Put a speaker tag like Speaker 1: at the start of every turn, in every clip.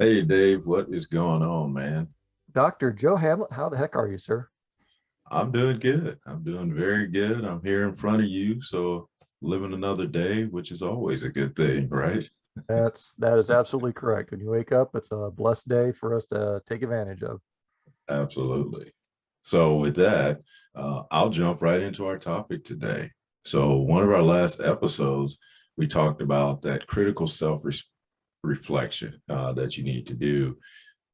Speaker 1: Hey Dave, what is going on, man?
Speaker 2: Dr. Joe Hamlett, how the heck are you, sir?
Speaker 1: I'm doing good. I'm doing very good. I'm here in front of you, so living another day, which is always a good thing, right?
Speaker 2: That is absolutely correct. When you wake up, it's a blessed day for us to take advantage of.
Speaker 1: Absolutely. So with that, I'll jump right into our topic today. So one of our last episodes, we talked about that critical self-reflection that you need to do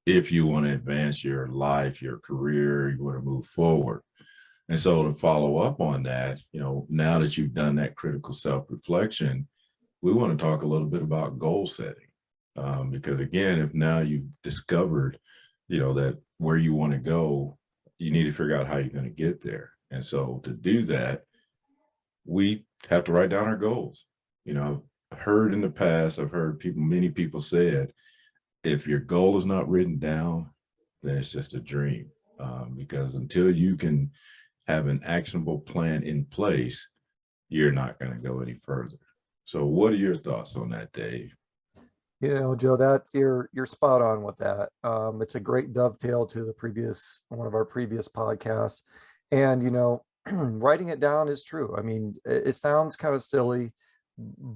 Speaker 1: if you want to advance your life, your career, you want to move forward. And so to follow up on that, now that you've done that critical self-reflection, we want to talk a little bit about goal setting. Because again, if now you've discovered, that where you want to go, you need to figure out how you're going to get there. And so to do that, we have to write down our goals. I've heard in the past, I've heard many people said, if your goal is not written down, then it's just a dream. Because until you can have an actionable plan in place, you're not going to go any further. So, what are your thoughts on that, Dave?
Speaker 2: Joe, that's you're spot on with that. It's a great dovetail to the previous one of our previous podcasts. And writing it down is true. I mean, it sounds kind of silly,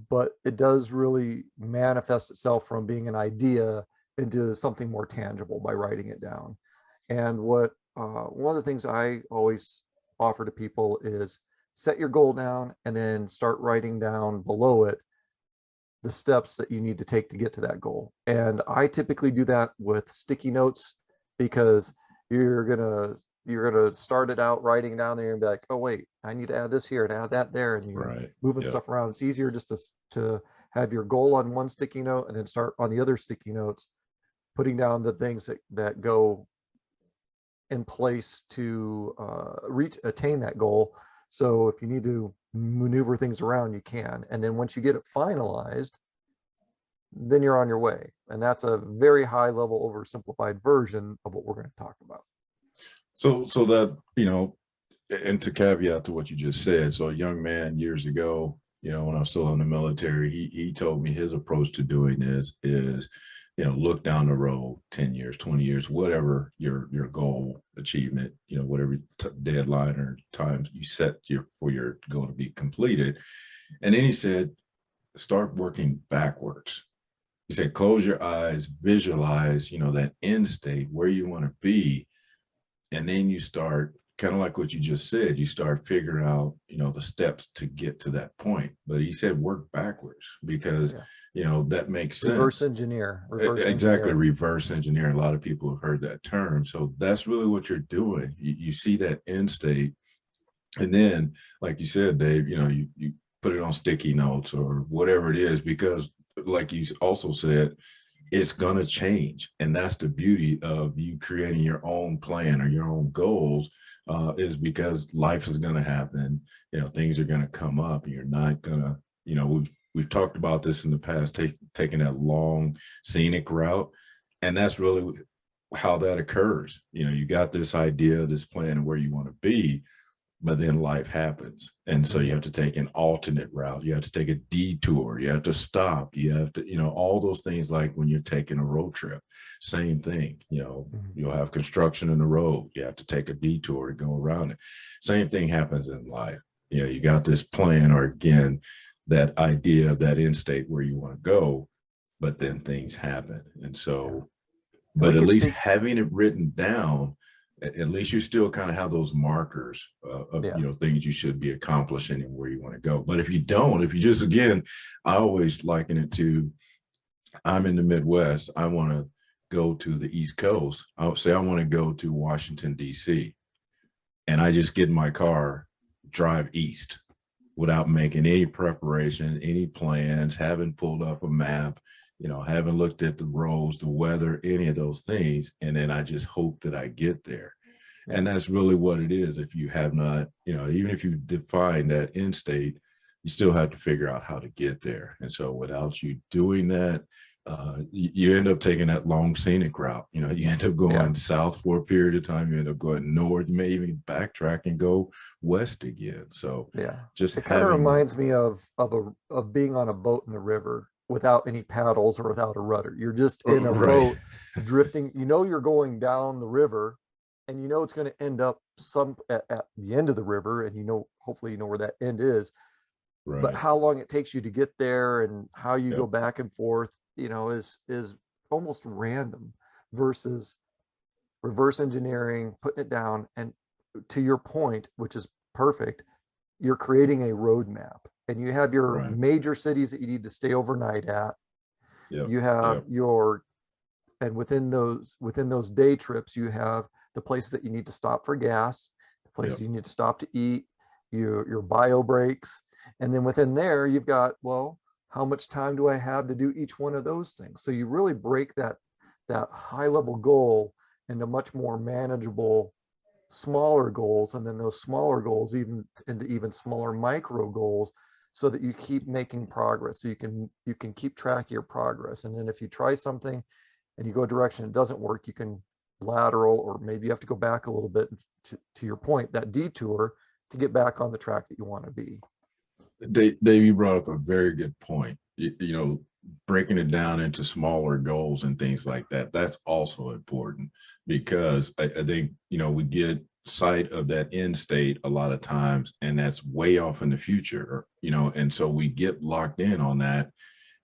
Speaker 2: but it does really manifest itself from being an idea into something more tangible by writing it down. And what one of the things I always offer to people is set your goal down and then start writing down below it the steps that you need to take to get to that goal. And I typically do that with sticky notes because you're gonna you're gonna start it out writing down there and be like, oh wait, I need to add this here and add that there, and you're
Speaker 1: Right.
Speaker 2: moving
Speaker 1: Yep.
Speaker 2: stuff around. It's easier just to have your goal on one sticky note and then start on the other sticky notes, putting down the things that go in place to attain that goal. So if you need to maneuver things around, you can. And then once you get it finalized, then you're on your way. And that's a very high level oversimplified version of what we're going to talk about.
Speaker 1: So that and to caveat to what you just said, so a young man years ago, when I was still in the military, he told me his approach to doing this is, look down the road 10 years, 20 years, whatever your goal achievement, whatever deadline or times you set for your goal to be completed. And then he said, start working backwards. He said, close your eyes, visualize, that end state where you want to be, and then you start kind of like what you just said, you start figuring out the steps to get to that point. But he said work backwards because
Speaker 2: Yeah.
Speaker 1: that makes
Speaker 2: Reverse
Speaker 1: sense.
Speaker 2: engineer, reverse
Speaker 1: Exactly,
Speaker 2: engineer.
Speaker 1: reverse engineering. A lot of people have heard that term, so that's really what you're doing. You see that end state, and then like you said, Dave, you put it on sticky notes or whatever it is, because like you also said, it's going to change. And that's the beauty of you creating your own plan or your own goals, is because life is going to happen. Things are going to come up. You're not going to, we've talked about this in the past, taking that long scenic route. And that's really how that occurs. You got this idea, this plan of where you want to be, but then life happens. And so you
Speaker 2: Mhm.
Speaker 1: have to take an alternate route. You have to take a detour. You have to stop. You have to, all those things, like when you're taking a road trip, same thing.
Speaker 2: Mhm.
Speaker 1: You'll have construction in the road. You have to take a detour to go around it. Same thing happens in life. You got this plan, or again, that idea of that end state where you want to go, but then things happen. And
Speaker 2: Yeah.
Speaker 1: so,
Speaker 2: And we
Speaker 1: but at
Speaker 2: could
Speaker 1: least
Speaker 2: dig,
Speaker 1: having it written down, at least you still kind of have those markers of
Speaker 2: yeah.
Speaker 1: things you should be accomplishing and where you want to go. But if you don't, if you just, again, I always liken it to, I'm in the Midwest, I want to go to the East Coast. I would say I want to go to Washington, D.C., and I just get in my car, drive east without making any preparation, any plans, haven't pulled up a map, haven't looked at the roads, the weather, any of those things. And then I just hope that I get there.
Speaker 2: Yeah.
Speaker 1: And that's really what it is. If you have not, even if you define that end state, you still have to figure out how to get there. And so without you doing that, you end up taking that long scenic route. You end up
Speaker 2: Yeah.
Speaker 1: going south for a period of time. You end up going north. You may even backtrack and go west again. So
Speaker 2: Yeah.
Speaker 1: just
Speaker 2: It kind of
Speaker 1: having that.
Speaker 2: reminds me of being on a boat in the river. without any paddles or without a rudder. You're just in a
Speaker 1: Right.
Speaker 2: boat drifting. You know you're going down the river, and you know it's going to end up some at the end of the river, and you know hopefully you know where that end is. But
Speaker 1: Right.
Speaker 2: how long it takes you to get there and how you go
Speaker 1: Yep.
Speaker 2: back and forth, you know, is almost random versus reverse engineering, putting it down. And to your point, which is perfect, you're creating a roadmap and you have your
Speaker 1: Right.
Speaker 2: major cities that you need to stay overnight at.
Speaker 1: Yep.
Speaker 2: You have
Speaker 1: Yep.
Speaker 2: your, and within those day trips, you have the places that you need to stop for gas, the places
Speaker 1: Yep.
Speaker 2: you need to stop to eat, your bio breaks. And then within there, you've got, well, how much time do I have to do each one of those things? So you really break that high level goal into much more manageable smaller goals, and then those smaller goals even into even smaller micro goals, so that you keep making progress, so you can keep track of your progress. And then if you try something and you go a direction it doesn't work, you can lateral, or maybe you have to go back a little bit to your point, that detour, to get back on the track that you want to be.
Speaker 1: Dave, you brought up a very good point. You know, breaking it down into smaller goals and things like that, that's also important because I think, you know, we get sight of that end state a lot of times, and that's way off in the future, you know, and so we get locked in on that,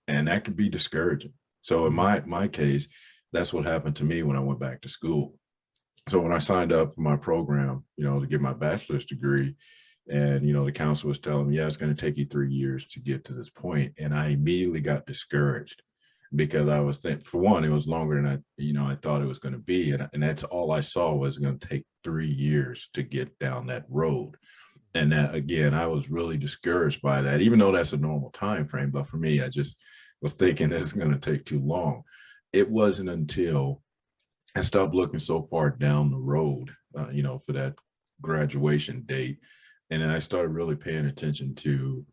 Speaker 1: and that could be discouraging. So in
Speaker 2: Mhm.
Speaker 1: my case, that's what happened to me when I went back to school. So when I signed up for my program, you know, to get my bachelor's degree, and, you know, the council was telling me, yeah, it's going to take you 3 years to get to this point. And I immediately got discouraged because I was thinking, for one, it was longer than I thought it was going to be. And that's all I saw was going to take 3 years to get down that road. And that, again, I was really discouraged by that, even though that's a normal time frame. But for me, I just was thinking this is going to take too long. It wasn't until I stopped looking so far down the road, you know, for that graduation date. And then I started really paying attention to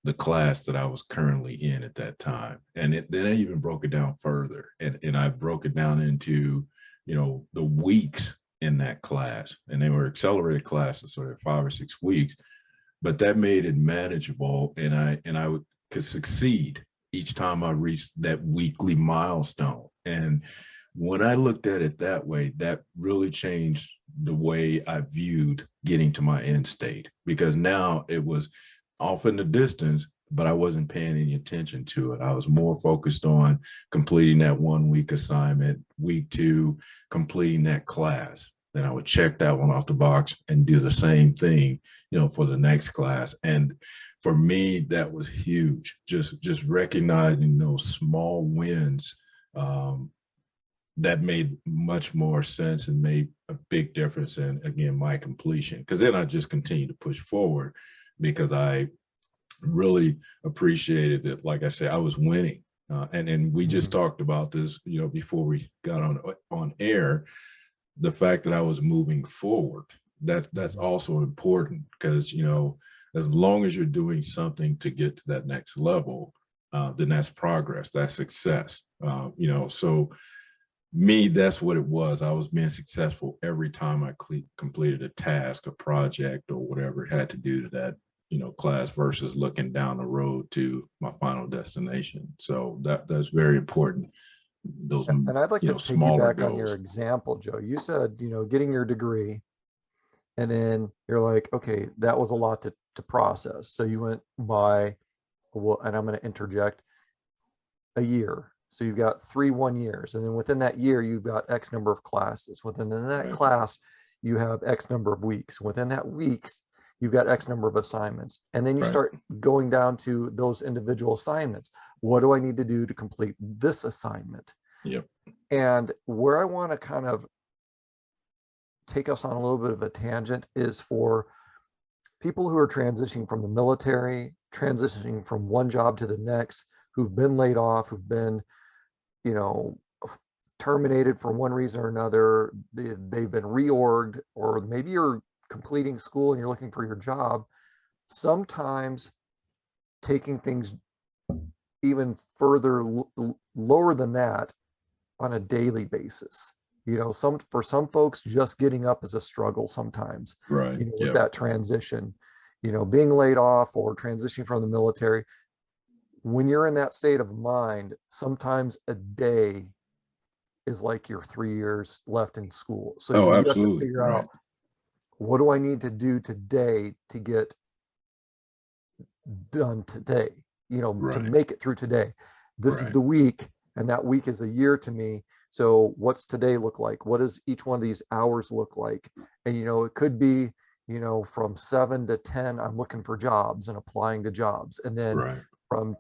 Speaker 1: the class that I was currently in at that time. And then I even broke it down further. And I broke it down into, you know, the weeks in that class. And they were accelerated classes, so they're 5 or 6 weeks. But that made it manageable. And I could succeed each time I reached that weekly milestone. And when I looked at it that way, that really changed the way I viewed getting to my end state, because now it was off in the distance, but I wasn't paying any attention to it. I was more focused on completing that 1 week assignment, week two, completing that class. Then I would check that one off the box and do the same thing, you know, for the next class. And for me, that was huge. Just recognizing those small wins, um, that made much more sense and made a big difference in, again, my completion, because then I just continued to push forward because I really appreciated that. Like I said, I was winning, and we just
Speaker 2: Mhm.
Speaker 1: talked about this, you know, before we got on air, the fact that I was moving forward. That's
Speaker 2: Mhm.
Speaker 1: also important, because, you know, as long as you're doing something to get to that next level, then that's progress, that's success. You know, so me, that's what it was. I was being successful every time I completed a task, a project, or whatever it had to do to that, you know, class, versus looking down the road to my final destination. So that's very important. Those,
Speaker 2: And I'd like
Speaker 1: you
Speaker 2: to
Speaker 1: know, smaller
Speaker 2: piggyback on your
Speaker 1: goals.
Speaker 2: example, Joe. You said, getting your degree, and then you're like, okay, that was a lot to process. So you went by, well, and I'm going to interject, a year. So you've got 3 1 years, and then within that year, you've got X number of classes. Within that
Speaker 1: Right.
Speaker 2: class, you have X number of weeks. Within that weeks, you've got X number of assignments. And then you
Speaker 1: Right.
Speaker 2: start going down to those individual assignments. What do I need to do to complete this assignment?
Speaker 1: Yep.
Speaker 2: And where I want to kind of take us on a little bit of a tangent is for people who are transitioning from the military, transitioning from one job to the next, who've been laid off, who've been, you know, terminated for one reason or another. They've been reorged, or maybe you're completing school and you're looking for your job. Sometimes taking things even further lower than that on a daily basis. Some for some folks, just getting up is a struggle sometimes,
Speaker 1: Right.
Speaker 2: with
Speaker 1: Yep.
Speaker 2: that transition, being laid off or transitioning from the military. when you're in that state of mind, sometimes a day is like your 3 years left in school. So
Speaker 1: Oh,
Speaker 2: you have to
Speaker 1: absolutely.
Speaker 2: figure
Speaker 1: Right.
Speaker 2: out, what do I need to do today to get done today, to
Speaker 1: Right.
Speaker 2: make it through today. This is
Speaker 1: Right.
Speaker 2: the week, and that week is a year to me. So what's today look like? What does each one of these hours look like? And it could be, from 7 to 10, I'm looking for jobs and applying to jobs. And then
Speaker 1: Right.
Speaker 2: from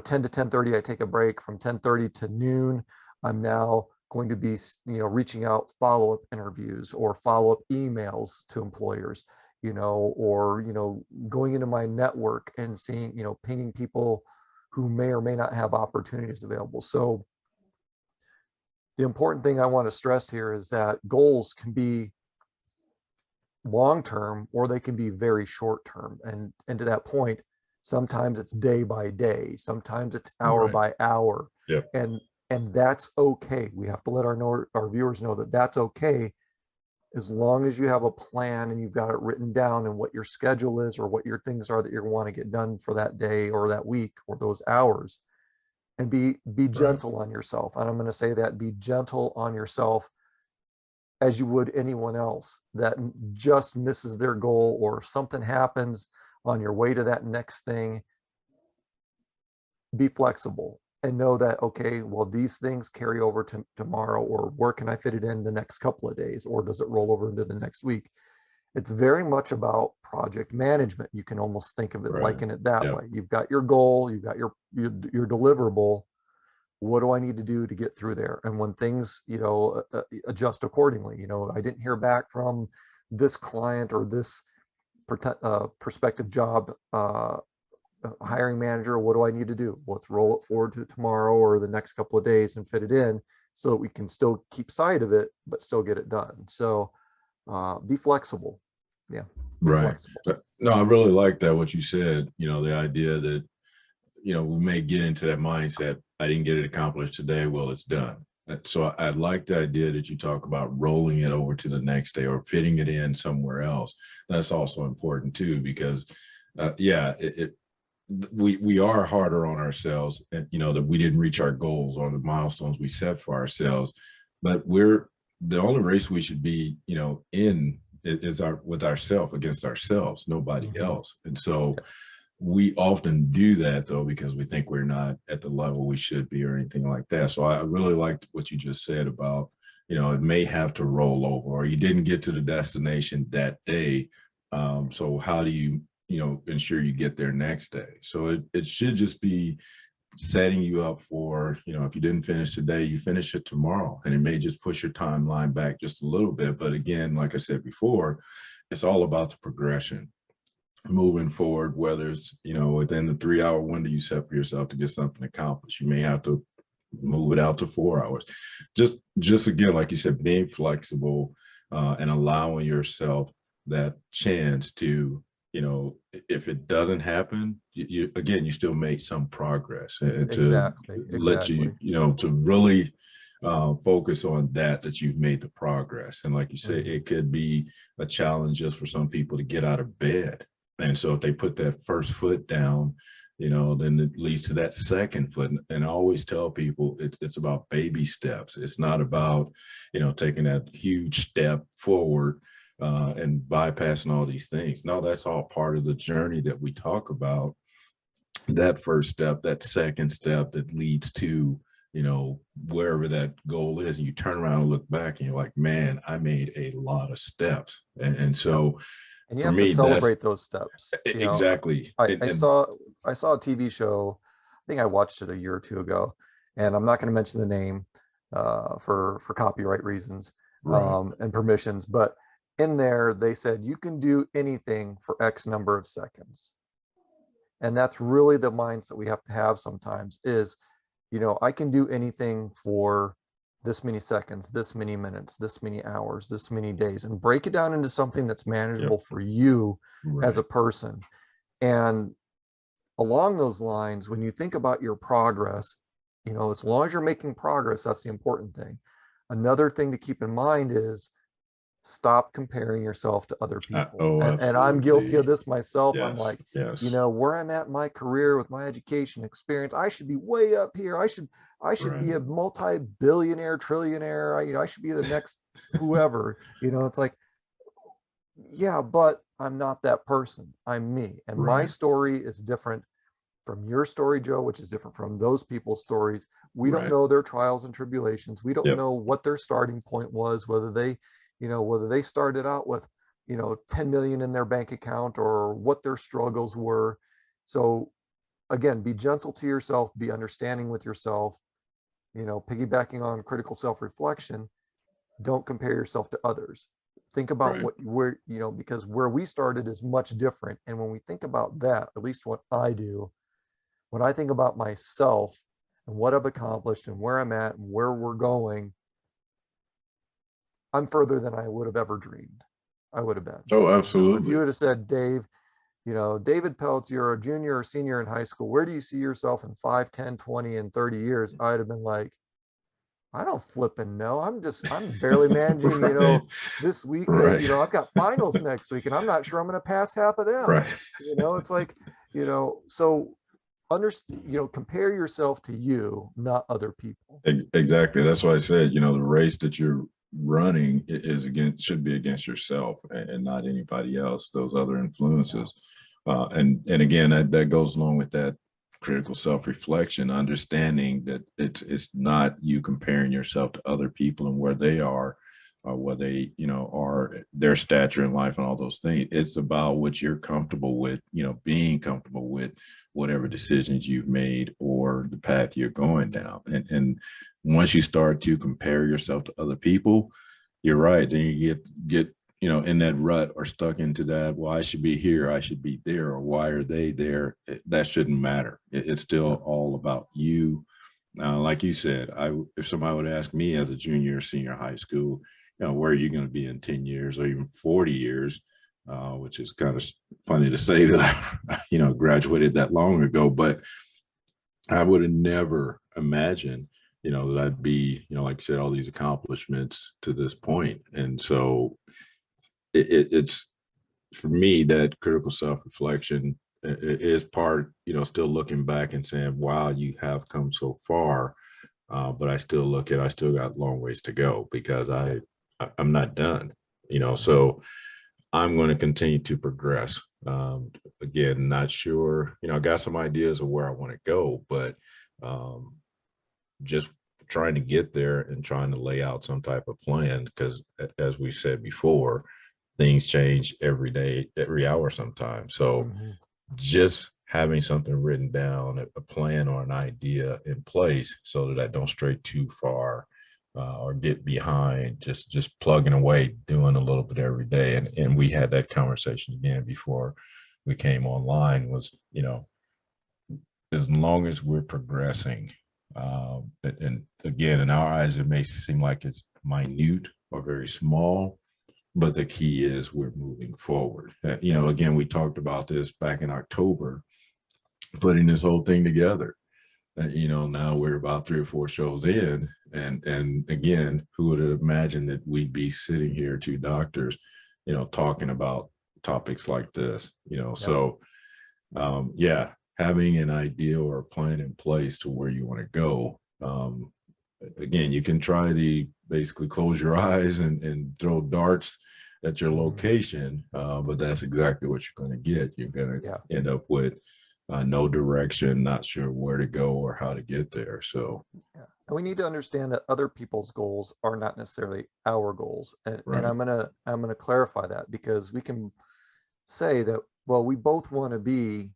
Speaker 2: 10 to 10:30, I take a break. From 10:30 to noon, I'm now going to be, reaching out follow-up interviews or follow-up emails to employers, or going into my network and seeing, pinging people who may or may not have opportunities available. So the important thing I want to stress here is that goals can be long term or they can be very short term. And to that point, sometimes it's day by day, sometimes it's hour
Speaker 1: Right.
Speaker 2: by hour.
Speaker 1: Yep.
Speaker 2: And that's okay. We have to let our viewers know that that's okay, as long as you have a plan and you've got it written down and what your schedule is or what your things are that you want to get done for that day or that week or those hours. And be
Speaker 1: Right.
Speaker 2: gentle on yourself. And I'm going to say that, be gentle on yourself as you would anyone else that just misses their goal or something happens on your way to that next thing. Be flexible and know that, okay, well, these things carry over to tomorrow, or where can I fit it in the next couple of days, or does it roll over into the next week? It's very much about project management. You can almost think of it,
Speaker 1: Right.
Speaker 2: liken it that
Speaker 1: Yep.
Speaker 2: way. You've got your goal, you've got your deliverable. What do I need to do to get through there? And when things, adjust accordingly. I didn't hear back from this client or this prospective job hiring manager. What do I need to do? Let's roll it forward to tomorrow or the next couple of days and fit it in so that we can still keep sight of it, but still get it done. So be flexible. Yeah, be
Speaker 1: Right.
Speaker 2: flexible.
Speaker 1: No, I really like that, what you said, the idea that, we may get into that mindset. I didn't get it accomplished today. Well, it's done. So I like the idea that you talk about rolling it over to the next day or fitting it in somewhere else. That's also important too, because yeah, we are harder on ourselves, and that we didn't reach our goals or the milestones we set for ourselves. But the only race we should be, in is our with ourselves, against ourselves, nobody
Speaker 2: Mhm.
Speaker 1: else. And so
Speaker 2: Yeah.
Speaker 1: we often do that though because we think we're not at the level we should be or anything like that. So I really liked what you just said about, it may have to roll over, or you didn't get to the destination that day. So how do you, ensure you get there next day? So it should just be setting you up for, if you didn't finish today, you finish it tomorrow. And it may just push your timeline back just a little bit. But again, like I said before, it's all about the progression moving forward, whether it's, within the 3 hour window you set for yourself to get something accomplished. You may have to move it out to 4 hours. Just again, like you said, being flexible, and allowing yourself that chance to, if it doesn't happen, again, you still make some progress, and to
Speaker 2: Exactly.
Speaker 1: let you,
Speaker 2: Exactly.
Speaker 1: to really focus on that you've made the progress. And like you say,
Speaker 2: Mhm.
Speaker 1: it could be a challenge just for some people to get out of bed. And so if they put that first foot down, then it leads to that second foot. And I always tell people it's about baby steps. It's not about, taking that huge step forward, and bypassing all these things. No, that's all part of the journey that we talk about. That first step, that second step that leads to, wherever that goal is. And you turn around and look back and you're like, man, I made a lot of steps. And
Speaker 2: Yeah.
Speaker 1: so
Speaker 2: And you
Speaker 1: for
Speaker 2: have to
Speaker 1: me, that's
Speaker 2: celebrate those steps.
Speaker 1: exactly.
Speaker 2: I, I
Speaker 1: And
Speaker 2: saw I saw a TV show. I think I watched it a year or two ago, and I'm not going to mention the name for copyright reasons
Speaker 1: right.
Speaker 2: and permissions. But in there, they said you can do anything for X number of seconds, and that's really the mindset we have to have sometimes. Is I can do anything for this many seconds, this many minutes, this many hours, this many days, and break it down into something that's
Speaker 1: Yep.
Speaker 2: manageable for you as a
Speaker 1: Right.
Speaker 2: person. And along those lines, when you think about your progress, as long as you're making progress, that's the important thing. Another thing to keep in mind is stop comparing yourself to other people.
Speaker 1: Oh,
Speaker 2: And I'm guilty of
Speaker 1: absolutely.
Speaker 2: this myself. I'm
Speaker 1: Yes.
Speaker 2: like,
Speaker 1: Yes.
Speaker 2: where I'm at in my career with my education experience, I should be way up here. I should be
Speaker 1: Right.
Speaker 2: a multi-billionaire, trillionaire. I should be the next whoever. It's like, yeah, but I'm not that person. I'm me. And my
Speaker 1: Right.
Speaker 2: story is different from your story, Joe, which is different from those people's stories. We don't
Speaker 1: Right.
Speaker 2: know their trials and tribulations. We don't
Speaker 1: Yep.
Speaker 2: know what their starting point was, whether they started out with, 10 million in their bank account, or what their struggles were. So again, be gentle to yourself, be understanding with yourself, piggybacking on critical self-reflection. Don't compare yourself to others. Think about
Speaker 1: Right.
Speaker 2: because where we started is much different. And when we think about that, at least what I do, when I think about myself and what I've accomplished and where I'm at and where we're going, I'm further than I would have ever dreamed I would have been.
Speaker 1: Oh,
Speaker 2: If you
Speaker 1: absolutely.
Speaker 2: would have said, Dave, David Peltz, you're a junior or senior in high school, where do you see yourself in 5, 10, 20, and 30 years? I'd have been like, I don't flipping know. I'm barely managing,
Speaker 1: Right.
Speaker 2: this week, because,
Speaker 1: Right.
Speaker 2: I've got finals next week and I'm not sure I'm going to pass half of them.
Speaker 1: Right.
Speaker 2: It's like, so compare yourself to you, not other people.
Speaker 1: Exactly. That's why I said, the race that you're running is against, should be against yourself and not anybody else, those other
Speaker 2: Yeah.
Speaker 1: influences. And again, that goes along with that critical self-reflection, understanding that it's not you comparing yourself to other people and where they are, or where they, are, their stature in life and all those things. It's about what you're comfortable with, being comfortable with whatever decisions you've made or the path you're going down. And once you start to compare yourself to other people, you're right. Then you get in that rut or stuck into that. Well, I should be here. I should be there. Or why are they there? That shouldn't matter. It's
Speaker 2: Yeah.
Speaker 1: still all about you. Like you said, if somebody would ask me as a junior or senior high school, where are you going to be in 10 years or even 40 years? Which is kind of funny to say that I, graduated that long ago, but I would have never imagined, that I'd be, like I said, all these accomplishments to this point. And so it's for me that critical self-reflection is part, still looking back and saying, wow, you have come so far. But I still I still got long ways to go because I'm not done,
Speaker 2: Mhm.
Speaker 1: so I'm going to continue to progress. Again, not sure, I got some ideas of where I want to go, but um, just trying to get there and trying to lay out some type of plan because, as we said before, things change every day, every hour sometimes. So
Speaker 2: Mhm.
Speaker 1: just having something written down, a plan or an idea in place so that I don't stray too far or get behind, just plugging away, doing a little bit every day. And we had that conversation again before we came online was, as long as we're progressing, and again, in our eyes, it may seem like it's minute or very small, but the key is we're moving forward. Again, we talked about this back in October, putting this whole thing together. Now we're about 3 or 4 shows in, and again, who would have imagined that we'd be sitting here, two doctors, talking about topics like this.
Speaker 2: Yeah.
Speaker 1: So yeah, having an idea or a plan in place to where you want to go. Again, you can try the basically close your eyes and throw darts at your
Speaker 2: Mhm.
Speaker 1: location, but that's exactly what you're going to get. You're going
Speaker 2: Yeah.
Speaker 1: to end up with no direction, not sure where to go or how to get there. So,
Speaker 2: Yeah. And we need to understand that other people's goals are not necessarily our goals. And
Speaker 1: right,
Speaker 2: I'm gonna clarify that, because we can say that, well, we both want to be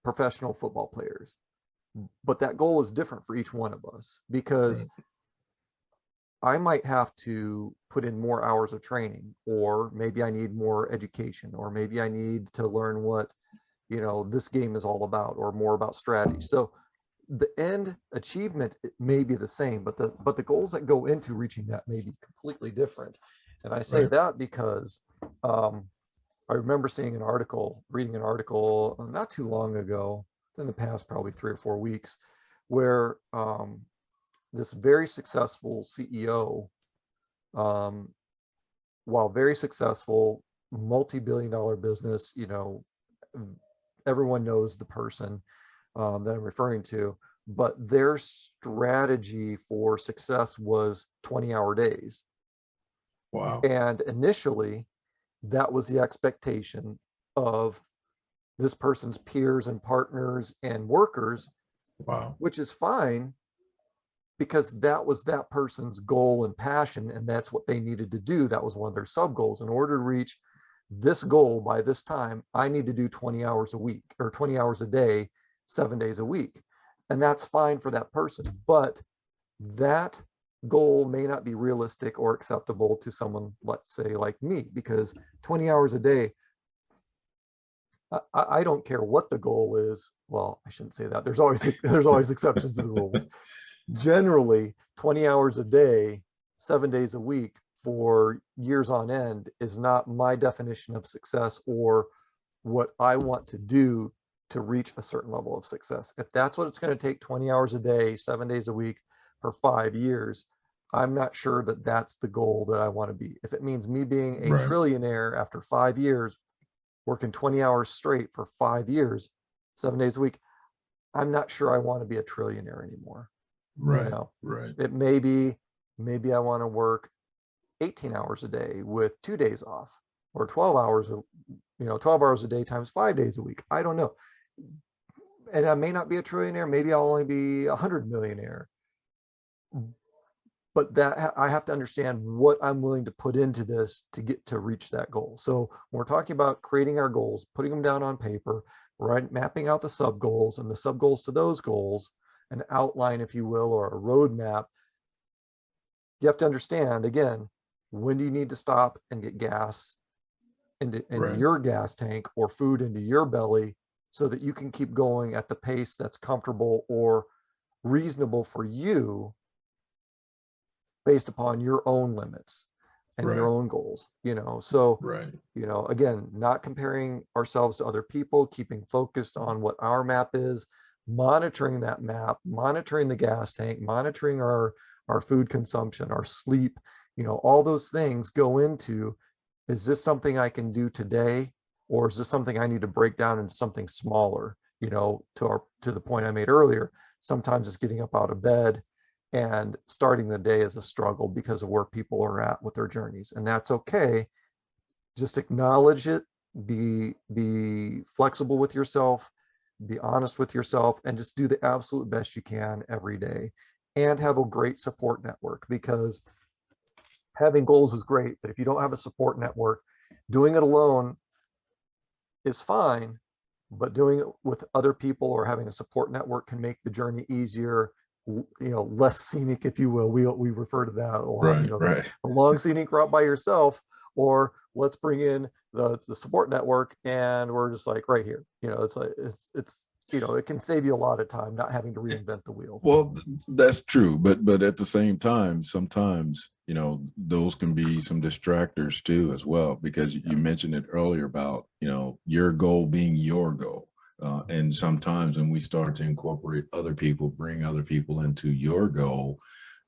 Speaker 2: professional football players, but that goal is different for each one of us, because
Speaker 1: right,
Speaker 2: I might have to put in more hours of training, or maybe I need more education, or maybe I need to learn what, this game is all about, or more about strategy. So the end achievement may be the same, but the goals that go into reaching that may be completely different. And I say
Speaker 1: right,
Speaker 2: that because um, I remember reading an article not too long ago, in the past probably 3 or 4 weeks, where this very successful CEO um, while very successful, multi-billion-dollar business, everyone knows the person that I'm referring to, but their strategy for success was 20-hour days.
Speaker 1: Wow.
Speaker 2: And initially, that was the expectation of this person's peers and partners and workers,
Speaker 1: Wow.
Speaker 2: which is fine because that was that person's goal and passion, and that's what they needed to do. That was one of their sub goals. In order to reach this goal by this time, I need to do 20 hours a week or 20 hours a day, 7 days a week. And that's fine for that person. But that goal may not be realistic or acceptable to someone, let's say, like me, because 20 hours a day, I don't care what the goal is. Well, I shouldn't say that. There's always exceptions to the rules. Generally, 20 hours a day, 7 days a week for years on end is not my definition of success or what I want to do to reach a certain level of success. If that's what it's going to take, 20 hours a day, 7 days a week for 5 years, I'm not sure that that's the goal that I want to be. If it means me being a
Speaker 1: Right.
Speaker 2: trillionaire after 5 years, working 20 hours straight for 5 years, 7 days a week, I'm not sure I want to be a trillionaire anymore.
Speaker 1: Right. Right.
Speaker 2: It may be, maybe I want to work 18 hours a day with 2 days off, or 12 hours, 12 hours a day times 5 days a week. I don't know. And I may not be a trillionaire. Maybe I'll only be 100 millionaire. But that I have to understand what I'm willing to put into this to get to reach that goal. So when we're talking about creating our goals, putting them down on paper, right, mapping out the sub goals and the sub goals to those goals, an outline, if you will, or a roadmap, you have to understand, again, when do you need to stop and get gas into
Speaker 1: Right.
Speaker 2: your gas tank or food into your belly so that you can keep going at the pace that's comfortable or reasonable for you based upon your own limits and your
Speaker 1: Right.
Speaker 2: own goals, so
Speaker 1: Right.
Speaker 2: again, not comparing ourselves to other people, keeping focused on what our map is, monitoring that map, monitoring the gas tank, monitoring our food consumption, our sleep, all those things go into, is this something I can do today, or is this something I need to break down into something smaller? To the point I made earlier, sometimes it's getting up out of bed and starting the day is a struggle because of where people are at with their journeys, and that's okay. Just acknowledge it, be flexible with yourself, be honest with yourself, and just do the absolute best you can every day, and have a great support network, because having goals is great, but if you don't have a support network, doing it alone is fine, but doing it with other people or having a support network can make the journey easier, less scenic, if you will. We refer to that a lot,
Speaker 1: Right. Right.
Speaker 2: the long scenic route by yourself, or let's bring in the support network and we're just like right here. It's like it's it can save you a lot of time not having to reinvent the wheel.
Speaker 1: Well, that's true, but at the same time, sometimes those can be some distractors too as well, because you mentioned it earlier about your goal being your goal, and sometimes when we start to incorporate other people, bring other people into your goal,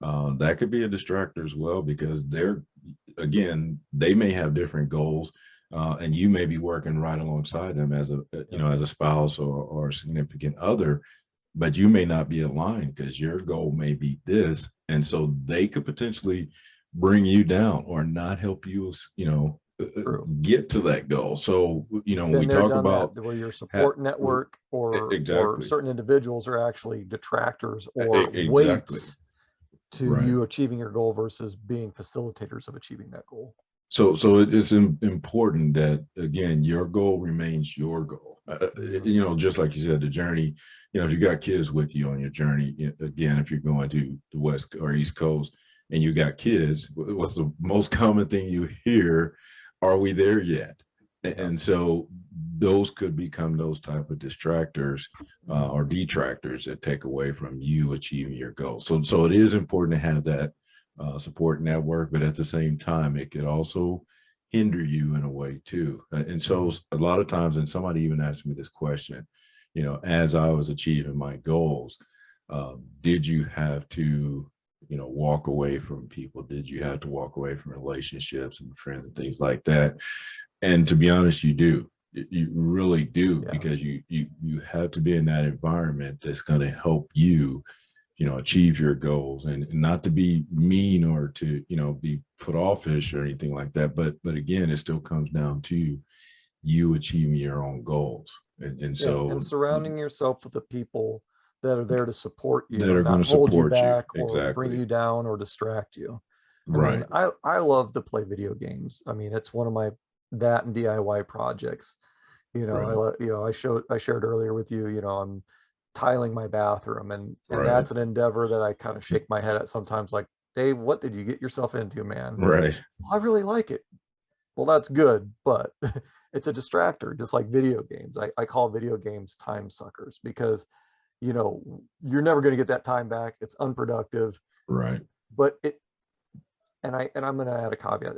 Speaker 1: that could be a distractor as well, because they may have different goals, and you may be working right alongside them as a spouse or a significant other, but you may not be aligned because your goal may be this, and so they could potentially bring you down or not help you get to that goal. So when we
Speaker 2: Been there,
Speaker 1: talk
Speaker 2: done that,
Speaker 1: about
Speaker 2: where your support network or
Speaker 1: exactly.
Speaker 2: certain individuals are actually detractors or
Speaker 1: Exactly.
Speaker 2: weights to
Speaker 1: Right.
Speaker 2: you achieving your goal versus being facilitators of achieving that goal.
Speaker 1: So it's important that, again, your goal remains your goal. Just like you said, the journey, if you got kids with you on your journey, again, if you're going to the West or East Coast and you got kids, what's the most common thing you hear? Are we there yet? And so those could become those type of distractors or detractors that take away from you achieving your goal. So it is important to have that support network, but at the same time, it could also hinder you in a way too. And so a lot of times, and somebody even asked me this question, as I was achieving my goals, did you have to, walk away from people? Did you have to walk away from relationships and friends and things like that? And to be honest, you do. You really do,
Speaker 2: Yeah.
Speaker 1: because you have to be in that environment that's going to help you, achieve your goals, and not to be mean or to, be put offish or anything like that. But again, it still comes down to you achieving your own goals. And
Speaker 2: Yeah. And
Speaker 1: so
Speaker 2: surrounding yourself with the people that are there to support
Speaker 1: that
Speaker 2: you
Speaker 1: are
Speaker 2: and
Speaker 1: going
Speaker 2: not
Speaker 1: to
Speaker 2: hold you
Speaker 1: support you.
Speaker 2: back or bring
Speaker 1: Exactly.
Speaker 2: you down or distract you. I mean,
Speaker 1: Right.
Speaker 2: I love to play video games. I mean, it's one of my that and DIY projects.
Speaker 1: Right.
Speaker 2: I shared earlier with you, I'm tiling my bathroom, and
Speaker 1: Right.
Speaker 2: that's an endeavor that I kind of shake my head at sometimes, like, Dave, what did you get yourself into, man?
Speaker 1: Right.
Speaker 2: "Well, I really like it." Well, that's good, but it's a distractor, just like video games. I call video games time suckers because, you're never going to get that time back. It's unproductive,
Speaker 1: Right.
Speaker 2: but I'm going to add a caveat.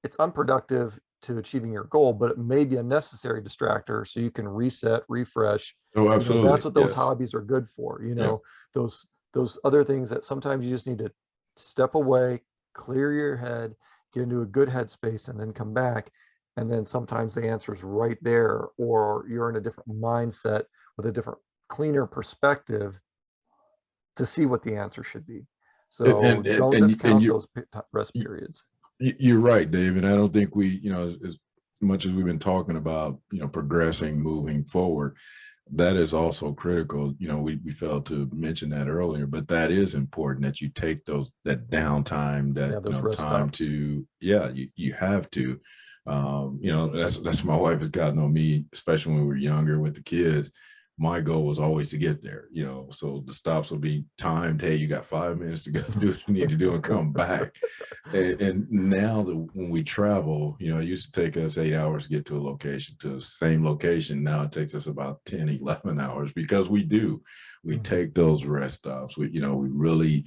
Speaker 2: It's unproductive to achieving your goal, but it may be a necessary distractor so you can reset, refresh.
Speaker 1: Oh,
Speaker 2: That's
Speaker 1: absolutely.
Speaker 2: what those
Speaker 1: Yes.
Speaker 2: hobbies are good for.
Speaker 1: Yep.
Speaker 2: Those those other things that sometimes you just need to step away, clear your head, get into a good headspace, and then come back. And then sometimes the answer is right there, or you're in a different mindset with a different, cleaner perspective to see what the answer should be.
Speaker 1: And
Speaker 2: So
Speaker 1: and and,
Speaker 2: don't
Speaker 1: and, and
Speaker 2: discount those rest periods.
Speaker 1: you're right, Dave. And I don't think we, as much as we've been talking about, progressing, moving forward, that is also critical. We failed to mention that earlier, but that is important, that you take that downtime, that,
Speaker 2: Yeah, those rest
Speaker 1: time
Speaker 2: stops.
Speaker 1: to, yeah, you have to. That's my wife has gotten on me, especially when we were younger with the kids. My goal was always to get there, so the stops will be timed. Hey, you got 5 minutes to go do what you need to do and come back. And now that when we travel, it used to take us 8 hours to get to a location, to the same location. Now it takes us about 10, 11 hours, because we
Speaker 2: Mhm.
Speaker 1: take those rest stops. We really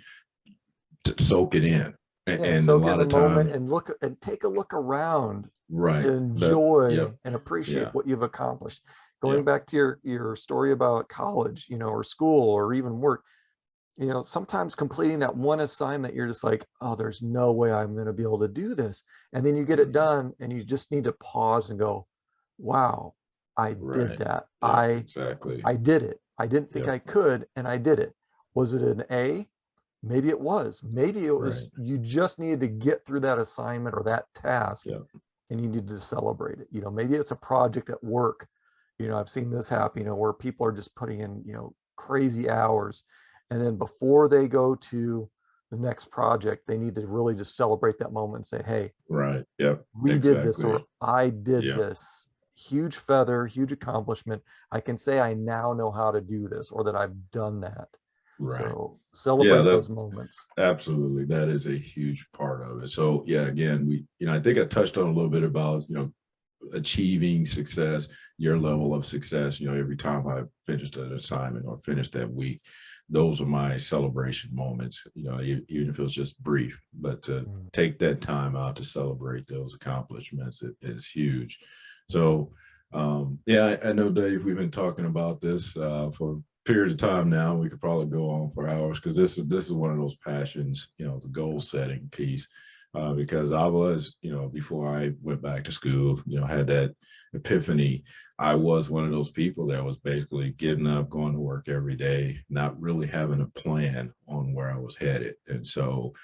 Speaker 1: soak it in.
Speaker 2: Yeah,
Speaker 1: And a
Speaker 2: soak in
Speaker 1: lot
Speaker 2: the
Speaker 1: of
Speaker 2: moment
Speaker 1: time,
Speaker 2: and look and take a look around to
Speaker 1: right.
Speaker 2: enjoy
Speaker 1: Yep.
Speaker 2: and appreciate
Speaker 1: Yeah.
Speaker 2: what you've accomplished. Going
Speaker 1: Yeah.
Speaker 2: back to your story about college, or school or even work, sometimes completing that one assignment, you're just like, oh, there's no way I'm going to be able to do this. And then you get it done and you just need to pause and go, wow, I did
Speaker 1: Right.
Speaker 2: that.
Speaker 1: Yeah, exactly.
Speaker 2: I did it. I didn't think
Speaker 1: Yep.
Speaker 2: I could, and I did it. Was it an A? Maybe it was. Maybe it was
Speaker 1: Right.
Speaker 2: you just needed to get through that assignment or that task
Speaker 1: Yep.
Speaker 2: and you needed to celebrate it. Maybe it's a project at work. I've seen this happen, where people are just putting in, crazy hours. And then before they go to the next project, they need to really just celebrate that moment and say, hey,
Speaker 1: Right. Yep.
Speaker 2: we did this, or
Speaker 1: Exactly.
Speaker 2: I did
Speaker 1: Yep.
Speaker 2: this. Huge feather, huge accomplishment. I can say I now know how to do this, or that I've done that.
Speaker 1: Right.
Speaker 2: So
Speaker 1: Yeah,
Speaker 2: celebrate
Speaker 1: that
Speaker 2: those moments.
Speaker 1: absolutely. That is a huge part of it. So yeah, again, I think I touched on a little bit about, achieving success, your level of success. Every time I finished an assignment or finished that week, those are my celebration moments, even if it was just brief, but to
Speaker 2: Mm.
Speaker 1: take that time out to celebrate those accomplishments, it is huge. So, yeah, I know, Dave, we've been talking about this for a period of time now. We could probably go on for hours, because this is one of those passions, the goal setting piece. Because I was, before I went back to school, had that epiphany. I was one of those people that was basically getting up, going to work every day, not really having a plan on where I was headed. And so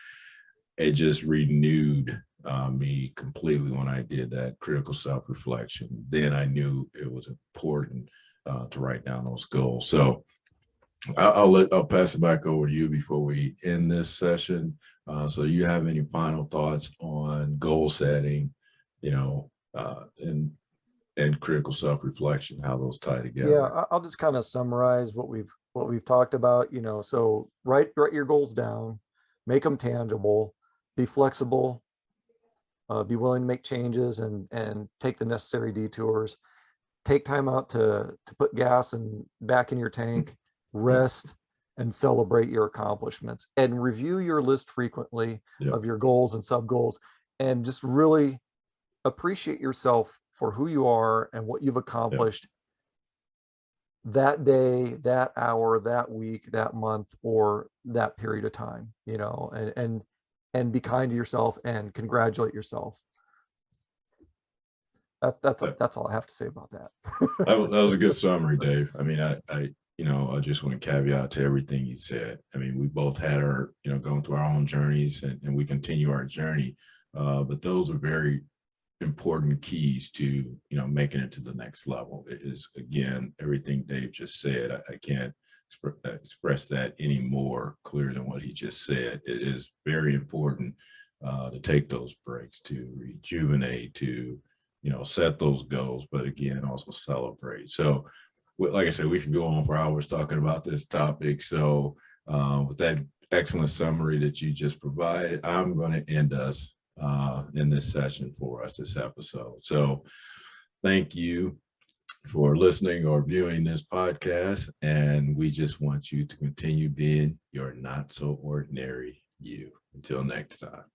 Speaker 1: it just renewed me completely when I did that critical self reflection. Then I knew it was important to write down those goals. So I'll pass it back over to you before we end this session. So you have any final thoughts on goal setting, and critical self-reflection, how those tie
Speaker 2: Yeah,
Speaker 1: together?
Speaker 2: I'll just kind of summarize what we've talked about. So write your goals down, make them tangible, be flexible, be willing to make changes and take the necessary detours. Take time out to put gas and back in your tank,
Speaker 1: Yep.
Speaker 2: rest, and celebrate your accomplishments. And review your list frequently
Speaker 1: Yep.
Speaker 2: of your goals and sub goals, and just really appreciate yourself for who you are and what you've
Speaker 1: Yep.
Speaker 2: accomplished that day, that hour, that week, that month, or that period of time, and be kind to yourself and congratulate yourself. That's all I have to say about that.
Speaker 1: That was a good summary, Dave. I mean, I just want to caveat to everything you said. I mean, we both had our, going through our own journeys, and we continue our journey. But those are very important keys to, making it to the next level. It is, again, everything Dave just said. I can't express that any more clear than what he just said. It is very important to take those breaks, to rejuvenate, to set those goals, but again, also celebrate. So, like I said, we could go on for hours talking about this topic. So, with that excellent summary that you just provided, I'm going to end us in this session for us, this episode. So, thank you for listening or viewing this podcast. And we just want you to continue being your not so ordinary you. Until next time.